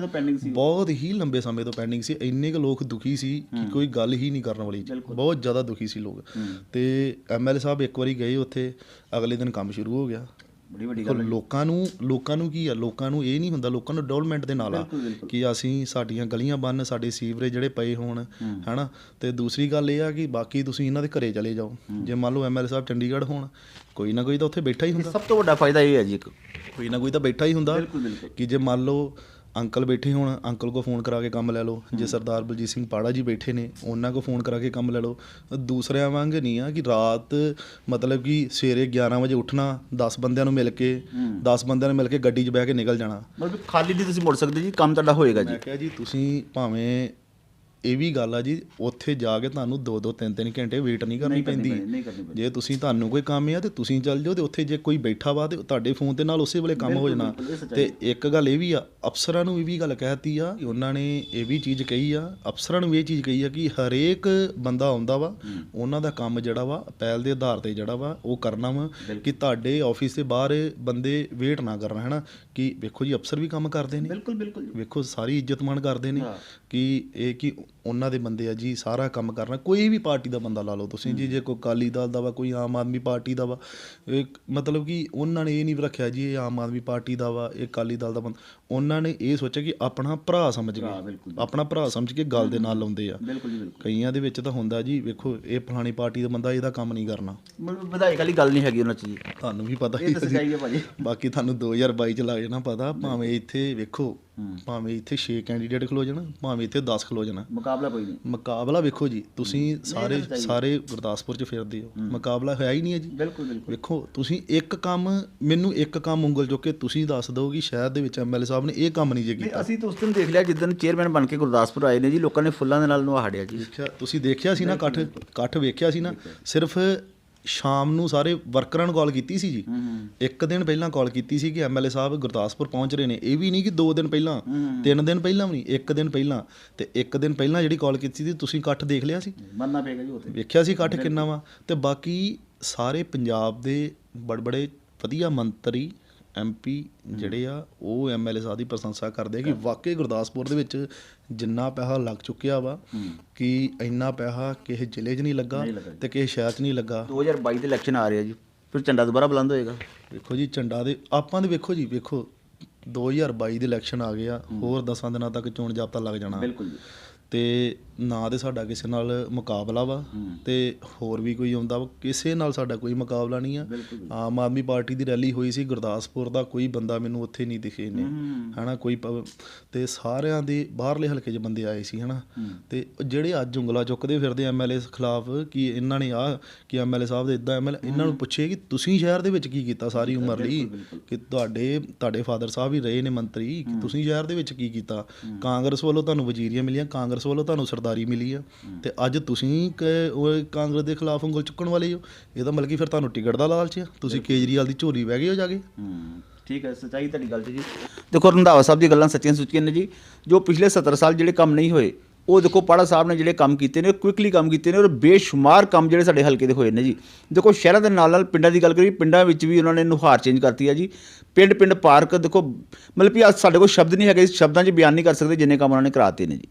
ਬਹੁਤ ਹੀ ਲੰਬੇ ਸਮੇਂ ਤੋਂ ਪੈਂਡਿੰਗ ਸੀ। ਇੰਨੇ ਕੁ ਲੋਕ ਦੁਖੀ ਸੀ ਕਿ ਕੋਈ ਗੱਲ ਹੀ ਨਹੀਂ ਕਰਨ ਵਾਲੀ ਜੀ, ਬਹੁਤ ਜ਼ਿਆਦਾ ਦੁਖੀ ਸੀ ਲੋਕ। ਤੇ ਐਮਐਲਏ ਸਾਹਿਬ ਇੱਕ ਵਾਰੀ ਗਏ ਉੱਥੇ, ਅਗਲੇ ਦਿਨ ਕੰਮ ਸ਼ੁਰੂ ਹੋ ਗਿਆ। ਬੜੀ ਵੱਡੀ ਗੱਲ। ਲੋਕਾਂ ਨੂੰ ਕੀ ਆ, ਲੋਕਾਂ ਨੂੰ ਇਹ ਨਹੀਂ ਹੁੰਦਾ, ਲੋਕਾਂ ਨੂੰ ਡਿਵੈਲਪਮੈਂਟ ਦੇ ਨਾਲ ਆ ਕਿ ਅਸੀਂ ਸਾਡੀਆਂ ਗਲੀਆਂ ਬਣ, ਸਾਡੇ ਸੀਵਰੇਜ ਜਿਹੜੇ ਪਏ ਹੋਣ, ਹੈ ਨਾ। ਤੇ ਦੂਸਰੀ ਗੱਲ ਇਹ ਆ ਕਿ ਬਾਕੀ ਤੁਸੀਂ ਇਹਨਾਂ ਦੇ ਘਰੇ ਚਲੇ ਜਾਓ, ਜੇ ਮੰਨ ਲਓ ਐਮਐਲਏ ਸਾਹਿਬ ਚੰਡੀਗੜ੍ਹ ਹੋਣ, ਕੋਈ ਨਾ ਕੋਈ ਤਾਂ ਉੱਥੇ ਬੈਠਾ ਹੀ ਹੁੰਦਾ। ਸਭ ਤੋਂ ਵੱਡਾ ਫਾਇਦਾ ਇਹ ਹੈ ਜੀ, ਕੋਈ ਨਾ ਕੋਈ ਤਾਂ ਬੈਠਾ ਹੀ ਹੁੰਦਾ ਕਿ ਜੇ ਮੰਨ ਲਓ ਅੰਕਲ ਬੈਠੇ ਹੋਣ, ਅੰਕਲ ਕੋ ਫੋਨ ਕਰਾ ਕੇ ਕੰਮ ਲੈ ਲਓ। ਜੇ ਸਰਦਾਰ ਬਲਜੀਤ ਸਿੰਘ ਪਾੜਾ ਜੀ ਬੈਠੇ ਨੇ, ਉਹਨਾਂ ਕੋ ਫੋਨ ਕਰਾ ਕੇ ਕੰਮ ਲੈ ਲਓ। ਦੂਸਰਿਆਂ ਵਾਂਗ ਨਹੀਂ ਆ ਕਿ ਰਾਤ, ਮਤਲਬ ਕਿ ਸਵੇਰੇ 11 ਵਜੇ ਉੱਠਣਾ, 10 ਬੰਦਿਆਂ ਨੂੰ ਮਿਲ ਕੇ ਗੱਡੀ 'ਚ ਬਹਿ ਕੇ ਨਿਕਲ ਜਾਣਾ। ਮਤਲਬ ਖਾਲੀ ਨਹੀਂ ਤੁਸੀਂ ਮੁੜ ਸਕਦੇ ਜੀ, ਕੰਮ ਤੁਹਾਡਾ ਹੋਏਗਾ ਜੀ। ਮੈਂ ਕਿਹਾ ਜੀ, ਤੁਸੀਂ ਭਾਵੇਂ ਇਹ ਵੀ ਗੱਲ ਆ ਜੀ, ਉੱਥੇ ਜਾ ਕੇ ਤੁਹਾਨੂੰ 2-2 3-3 ਘੰਟੇ ਵੇਟ ਨਹੀਂ ਕਰਨੀ ਪੈਂਦੀ। ਜੇ ਤੁਹਾਨੂੰ ਕੋਈ ਕੰਮ ਆ ਤੇ ਤੁਸੀਂ ਚੱਲ ਜਾਓ, ਤੇ ਉੱਥੇ ਜੇ ਕੋਈ ਬੈਠਾ ਵਾ ਤੇ ਤੁਹਾਡੇ ਫੋਨ ਦੇ ਨਾਲ ਉਸੇ ਵੇਲੇ ਕੰਮ ਹੋ ਜਾਣਾ। ਤੇ ਇੱਕ ਗੱਲ ਇਹ ਵੀ ਆ, ਅਫਸਰਾਂ ਨੂੰ ਇਹ ਵੀ ਗੱਲ ਕਹਿਤੀ ਆ, ਉਹਨਾਂ ਨੇ ਇਹ ਵੀ ਚੀਜ਼ ਕਹੀ ਆ, ਅਫਸਰਾਂ ਨੂੰ ਇਹ ਚੀਜ਼ ਕਹੀ ਆ ਕਿ ਹਰੇਕ ਬੰਦਾ ਆਉਂਦਾ ਵਾ, ਉਹਨਾਂ ਦਾ ਕੰਮ ਜਿਹੜਾ ਵਾ ਪਹਿਲ ਦੇ ਆਧਾਰ 'ਤੇ ਜਿਹੜਾ ਵਾ ਉਹ ਕਰਨਾ ਵਾ, ਕਿ ਤੁਹਾਡੇ ਆਫਿਸ ਦੇ ਬਾਹਰ ਬੰਦੇ ਵੇਟ ਨਾ ਕਰਨ, ਹੈ ਨਾ। ਕਿ ਵੇਖੋ ਜੀ, ਅਫਸਰ ਵੀ ਕੰਮ ਕਰਦੇ ਨੇ, ਵੇਖੋ ਸਾਰੀ ਇੱਜ਼ਤ ਮਾਣ ਕਰਦੇ ਨੇ ਕਿ ਉਹਨਾਂ ਦੇ ਬੰਦੇ ਆ ਜੀ, ਸਾਰਾ ਕੰਮ ਕਰਨਾ। ਕੋਈ ਵੀ ਪਾਰਟੀ ਦਾ ਬੰਦਾ ਲਾ ਲਓ ਤੁਸੀਂ ਜੀ, ਜੇ ਕੋਈ ਅਕਾਲੀ ਦਲ ਦਾ ਵਾ, ਕੋਈ ਆਮ ਆਦਮੀ ਪਾਰਟੀ ਦਾ ਵਾ, ਮਤਲਬ ਕਿ ਉਹਨਾਂ ਨੇ ਇਹ ਨਹੀਂ ਰੱਖਿਆ ਜੀ ਇਹ ਆਮ ਆਦਮੀ ਪਾਰਟੀ ਦਾ ਵਾ, ਇਹ ਅਕਾਲੀ ਦਲ ਦਾ ਬੰਦਾ। ਉਹਨਾਂ ਨੇ ਇਹ ਸੋਚਿਆ ਕਿ ਆਪਣਾ ਭਰਾ ਸਮਝ ਕੇ ਗੱਲ ਦੇ ਨਾਲ ਲਾਉਂਦੇ ਆ। ਕਈਆਂ ਦੇ ਵਿੱਚ ਤਾਂ ਹੁੰਦਾ ਜੀ, ਵੇਖੋ ਇਹ ਫਲਾਣੀ ਪਾਰਟੀ ਦਾ ਬੰਦਾ, ਇਹਦਾ ਕੰਮ ਨਹੀਂ ਕਰਨਾ। ਵਧਾਈ ਵਾਲੀ ਗੱਲ ਨਹੀਂ ਹੈਗੀ ਉਹਨਾਂ 'ਚ ਜੀ, ਤੁਹਾਨੂੰ ਵੀ ਪਤਾ ਹੀ। ਬਾਕੀ ਤੁਹਾਨੂੰ 2022 'ਚ ਲੱਗ ਜਾਣਾ ਪਤਾ, ਭਾਵੇਂ ਇੱਥੇ ਵੇਖੋ ਭਾਵੇਂ ਇੱਥੇ 6 ਕੈਂਡੀਡੇਟ ਖਲੋ ਜਾਣ, ਭਾਵੇਂ ਇੱਥੇ 10 ਖਲੋ ਜਾਣ, ਮੁਕਾਬਲਾ ਕੋਈ ਨਹੀਂ। ਮੁਕਾਬਲਾ ਵੇਖੋ ਜੀ, ਤੁਸੀਂ ਸਾਰੇ ਗੁਰਦਾਸਪੁਰ 'ਚ ਫਿਰਦੇ ਹੋ, ਮੁਕਾਬਲਾ ਹੋਇਆ ਹੀ ਨਹੀਂ ਹੈ ਜੀ। ਬਿਲਕੁਲ ਬਿਲਕੁਲ। ਵੇਖੋ ਤੁਸੀਂ ਮੈਨੂੰ ਇੱਕ ਕੰਮ ਉਂਗਲ ਚੁੱਕ ਕੇ ਤੁਸੀਂ ਦੱਸ ਦਿਓ ਕਿ ਸ਼ਹਿਰ ਦੇ ਵਿੱਚ ਐਮਐਲਏ ਸਾਹਿਬ ਨੇ ਇਹ ਕੰਮ ਨਹੀਂ ਜੇ ਕੀਤਾ। ਅਸੀਂ ਤਾਂ ਉਸ ਦਿਨ ਦੇਖ ਲਿਆ ਜਿੱਦਣ ਚੇਅਰਮੈਨ ਬਣ ਕੇ ਗੁਰਦਾਸਪੁਰ ਆਏ ਨੇ ਜੀ, ਲੋਕਾਂ ਨੇ ਫੁੱਲਾਂ ਦੇ ਨਾਲ ਨਵਾੜਿਆ ਜੀ। ਤੁਸੀਂ ਦੇਖਿਆ ਸੀ ਨਾ ਇਕੱਠ ਵੇਖਿਆ ਸੀ ਨਾ। ਸਿਰਫ ਸ਼ਾਮ ਨੂੰ ਸਾਰੇ ਵਰਕਰਾਂ ਨੂੰ ਕਾਲ ਕੀਤੀ ਸੀ ਜੀ, ਇੱਕ ਦਿਨ ਪਹਿਲਾਂ ਕਾਲ ਕੀਤੀ ਸੀ ਕਿ ਐਮਐਲਏ ਸਾਹਿਬ ਗੁਰਦਾਸਪੁਰ ਪਹੁੰਚ ਰਹੇ ਨੇ। ਇਹ ਵੀ ਨਹੀਂ ਕਿ 2 ਦਿਨ ਪਹਿਲਾਂ, 3 ਦਿਨ ਪਹਿਲਾਂ ਵੀ ਨਹੀਂ, 1 ਦਿਨ ਪਹਿਲਾਂ। ਤੇ 1 ਦਿਨ ਪਹਿਲਾਂ ਜਿਹੜੀ ਕਾਲ ਕੀਤੀ ਸੀ ਤੁਸੀਂ ਇਕੱਠ ਦੇਖ ਲਿਆ ਸੀ, ਮੰਨਣਾ ਪਏਗਾ ਜੀ। ਉੱਥੇ ਵੇਖਿਆ ਸੀ ਇਕੱਠ ਕਿੰਨਾ ਵਾ। ਤੇ ਬਾਕੀ ਸਾਰੇ ਪੰਜਾਬ ਦੇ ਬੜੇ ਵਧੀਆ ਮੰਤਰੀ MP ਜਿਹੜੇ ਆ ਉਹ ਐਮਐਲਏ ਸਾਹਿਬ ਦੀ ਪ੍ਰਸ਼ੰਸਾ ਕਰਦੇ ਕਿ ਵਾਕਈ ਗੁਰਦਾਸਪੁਰ ਦੇ ਵਿੱਚ ਜਿੰਨਾ ਪੈਸਾ ਲੱਗ ਚੁੱਕਿਆ ਵਾ ਕਿ ਇੰਨਾ ਪੈਸਾ ਕਿਸੇ ਜ਼ਿਲ੍ਹੇ 'ਚ ਨਹੀਂ ਲੱਗਾ ਤੇ ਕਿਸੇ ਸ਼ਹਿਰ 'ਚ ਨਹੀਂ ਲੱਗਾ। 2022 ਦੇ ਇਲੈਕਸ਼ਨ ਆ ਰਹੇ ਆ ਜੀ, ਫਿਰ ਝੰਡਾ ਦੁਬਾਰਾ ਬੁਲੰਦ ਹੋਏਗਾ। ਵੇਖੋ ਜੀ ਝੰਡਾ ਦੇ ਆਪਾਂ ਦੇ ਵੇਖੋ 2022 ਦੇ ਇਲੈਕਸ਼ਨ ਆ ਗਏ ਆ, ਹੋਰ 10 ਦਿਨਾਂ ਤੱਕ ਚੋਣ ਜਾਬਤਾ ਲੱਗ ਜਾਣਾ। ਬਿਲਕੁਲ ਜੀ। ਤੇ ਨਾ ਤੇ ਸਾਡਾ ਕਿਸੇ ਨਾਲ ਮੁਕਾਬਲਾ ਵਾ ਤੇ ਹੋਰ ਵੀ ਕੋਈ ਆਉਂਦਾ ਵਾ, ਕਿਸੇ ਨਾਲ ਸਾਡਾ ਕੋਈ ਮੁਕਾਬਲਾ ਨਹੀਂ ਆ। ਆਮ ਆਦਮੀ ਪਾਰਟੀ ਦੀ ਰੈਲੀ ਹੋਈ ਸੀ ਗੁਰਦਾਸਪੁਰ ਦਾ, ਕੋਈ ਬੰਦਾ ਮੈਨੂੰ ਉੱਥੇ ਨਹੀਂ ਦਿਖੇ ਨੇ, ਹਨਾ ਕੋਈ ਤੇ ਸਾਰਿਆਂ ਦੇ ਬਾਹਰਲੇ ਹਲਕੇ 'ਚ ਬੰਦੇ ਆਏ ਸੀ, ਹਨਾ। ਤੇ ਜਿਹੜੇ ਅੱਜ ਉਂਗਲਾ ਚੁੱਕਦੇ ਫਿਰਦੇ ਐਮਐਲਏ ਖਿਲਾਫ ਕਿ ਇਹਨਾਂ ਨੇ ਕਿ ਐਮਐਲਏ ਸਾਹਿਬ ਦੇ ਇੱਦਾਂ ਐਮਐਲਏ, ਇਹਨਾਂ ਨੂੰ ਪੁੱਛੇ ਕਿ ਤੁਸੀਂ ਸ਼ਹਿਰ ਦੇ ਵਿੱਚ ਕੀ ਕੀਤਾ ਸਾਰੀ ਉਮਰ ਲਈ, ਕਿ ਤੁਹਾਡੇ ਫਾਦਰ ਸਾਹਿਬ ਹੀ ਰਹੇ ਨੇ ਮੰਤਰੀ, ਕਿ ਤੁਸੀਂ ਸ਼ਹਿਰ ਦੇ ਵਿੱਚ ਕੀ ਕੀਤਾ। ਕਾਂਗਰਸ ਵੱਲੋਂ ਤੁਹਾਨੂੰ ਵਜ਼ੀਰੀਆਂ ਮਿਲੀਆਂ, ਕਾਂਗਰਸ ਵੱਲੋਂ ਤੁਹਾਨੂੰ ਸਰਦਾਰੀ ਮਿਲੀ ਆ, ਤੇ ਅੱਜ ਤੁਸੀਂ ਕਾਂਗਰਸ ਦੇ ਖਿਲਾਫ ਉਂਗਲ ਚੁੱਕਣ ਵਾਲੇ ਹੋ। ਇਹਦਾ ਮਤਲਬ ਕਿ ਫਿਰ ਤੁਹਾਨੂੰ ਟਿਕਟ ਦਾ ਲਾਲਚ ਆ, ਤੁਸੀਂ ਕੇਜਰੀਵਾਲ ਦੀ ਝੋਲੀ ਬਹਿ ਗਏ ਹੋ ਜਾ ਕੇ। ਠੀਕ ਹੈ, ਸੱਚਾਈ ਤੁਹਾਡੀ ਗੱਲ 'ਚ ਜੀ। ਦੇਖੋ ਰੰਧਾਵਾ ਸਾਹਿਬ ਦੀ ਗੱਲਾਂ ਸੱਚੀਆਂ ਸੁੱਚੀਆਂ ਨੇ ਜੀ। ਜੋ ਪਿਛਲੇ 70 ਸਾਲ ਜਿਹੜੇ ਕੰਮ ਨਹੀਂ ਹੋਏ, ਉਹ ਦੇਖੋ ਪਾੜਾ ਸਾਹਿਬ ਨੇ ਜਿਹੜੇ ਕੰਮ ਕੀਤੇ ਨੇ, ਕੁਇਕਲੀ ਕੰਮ ਕੀਤੇ ਨੇ, ਔਰ ਬੇਸ਼ੁਮਾਰ ਕੰਮ ਜਿਹੜੇ ਸਾਡੇ ਹਲਕੇ ਦੇ ਹੋਏ ਨੇ ਜੀ। ਦੇਖੋ ਸ਼ਹਿਰਾਂ ਦੇ ਨਾਲ ਨਾਲ ਪਿੰਡਾਂ ਦੀ ਗੱਲ ਕਰੀਏ, ਪਿੰਡਾਂ ਵਿੱਚ ਵੀ ਉਹਨਾਂ ਨੇ ਨੁਹਾਰ ਚੇਂਜ ਕਰਤੀ ਹੈ ਜੀ। ਪਿੰਡ ਪਾਰਕ ਦੇਖੋ, ਮਤਲਬ ਕਿ ਅੱਜ ਸਾਡੇ ਕੋਲ ਸ਼ਬਦ ਨਹੀਂ ਹੈਗੇ, ਇਸ ਸ਼ਬਦਾਂ 'ਚ ਬਿਆਨ ਨਹੀਂ ਕਰ ਸਕਦੇ ਜਿੰਨੇ ਕੰਮ ਉਹਨਾਂ ਨੇ ਕਰਾਤੇ ਨੇ ਜੀ।